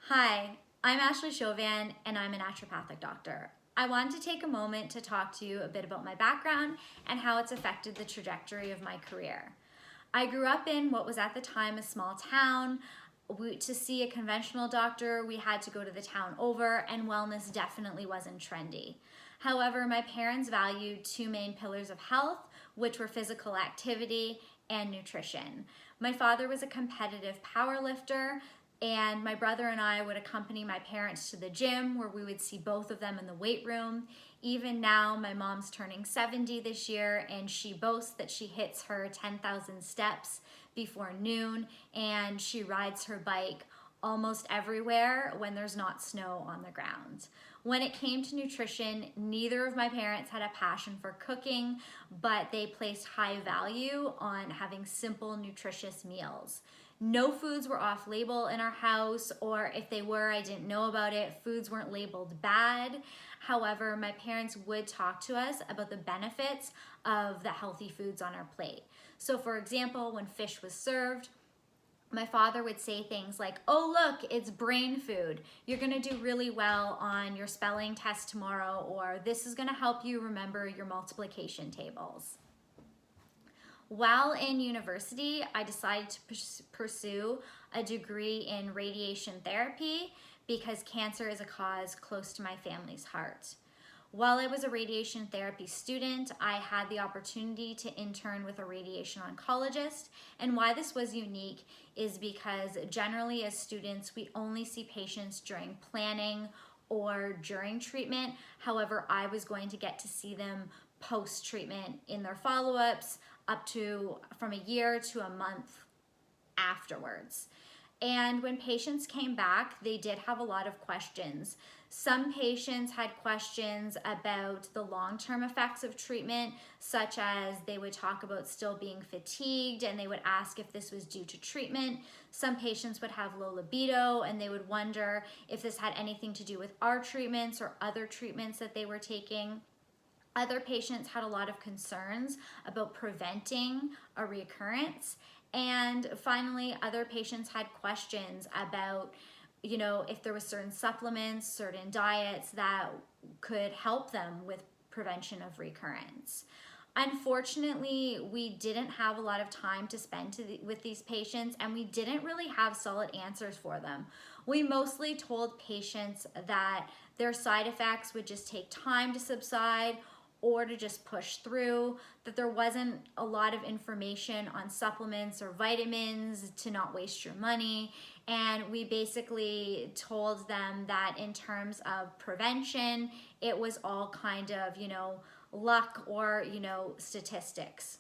Hi, I'm Ashley Chauvin and I'm a naturopathic doctor. I wanted to take a moment to talk to you a bit about my background and how it's affected the trajectory of my career. I grew up in what was at the time a small town. To see a conventional doctor, we had to go to the town over, and wellness definitely wasn't trendy. However, my parents valued two main pillars of health, which were physical activity and nutrition. My father was a competitive power lifter, and my brother and I would accompany my parents to the gym where we would see both of them in the weight room. Even now, my mom's turning 70 this year, and she boasts that she hits her 10,000 steps before noon, and she rides her bike almost everywhere when there's not snow on the ground. When it came to nutrition, neither of my parents had a passion for cooking, but they placed high value on having simple, nutritious meals. No foods were off label in our house, or if they were, I didn't know about it. Foods weren't labeled bad. However, my parents would talk to us about the benefits of the healthy foods on our plate. So for example, when fish was served, my father would say things like, "Oh, look, it's brain food. You're gonna do really well on your spelling test tomorrow," or "This is gonna help you remember your multiplication tables." While in university, I decided to pursue a degree in radiation therapy because cancer is a cause close to my family's heart. While I was a radiation therapy student, I had the opportunity to intern with a radiation oncologist. And why this was unique is because generally as students, we only see patients during planning or during treatment. However, I was going to get to see them post-treatment in their follow-ups up to from a year to a month afterwards. And when patients came back, they did have a lot of questions. Some patients had questions about the long-term effects of treatment, such as they would talk about still being fatigued and they would ask if this was due to treatment. Some patients would have low libido and they would wonder if this had anything to do with our treatments or other treatments that they were taking. Other patients had a lot of concerns about preventing a recurrence. And finally, other patients had questions about, if there were certain supplements, certain diets that could help them with prevention of recurrence. Unfortunately, we didn't have a lot of time to spend with these patients, and we didn't really have solid answers for them. We mostly told patients that their side effects would just take time to subside or to just push through, that there wasn't a lot of information on supplements or vitamins to not waste your money. And we basically told them that in terms of prevention, it was all kind of, luck or, statistics.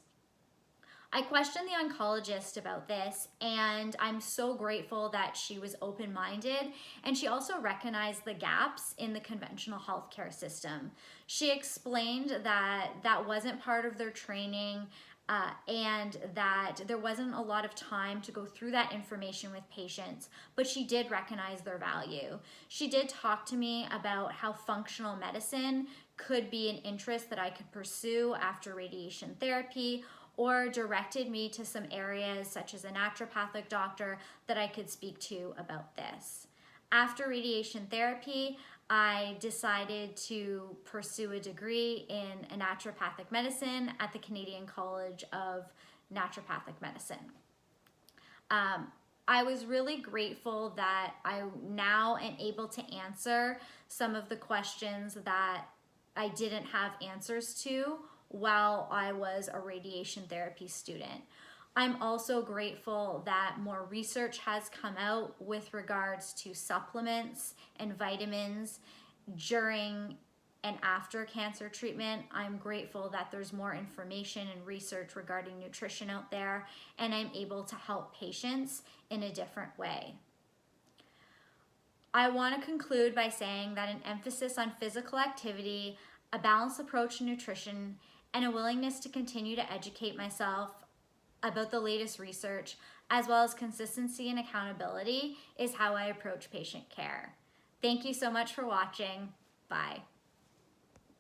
I questioned the oncologist about this, and I'm so grateful that she was open-minded, and she also recognized the gaps in the conventional healthcare system. She explained that that wasn't part of their training, and that there wasn't a lot of time to go through that information with patients, but she did recognize their value. She did talk to me about how functional medicine could be an interest that I could pursue after radiation therapy, or directed me to some areas such as a naturopathic doctor that I could speak to about this. After radiation therapy, I decided to pursue a degree in naturopathic medicine at the Canadian College of Naturopathic Medicine. I was really grateful that I now am able to answer some of the questions that I didn't have answers to while I was a radiation therapy student. I'm also grateful that more research has come out with regards to supplements and vitamins during and after cancer treatment. I'm grateful that there's more information and research regarding nutrition out there, and I'm able to help patients in a different way. I want to conclude by saying that an emphasis on physical activity, a balanced approach to nutrition, and a willingness to continue to educate myself about the latest research, as well as consistency and accountability, is how I approach patient care. Thank you so much for watching. Bye.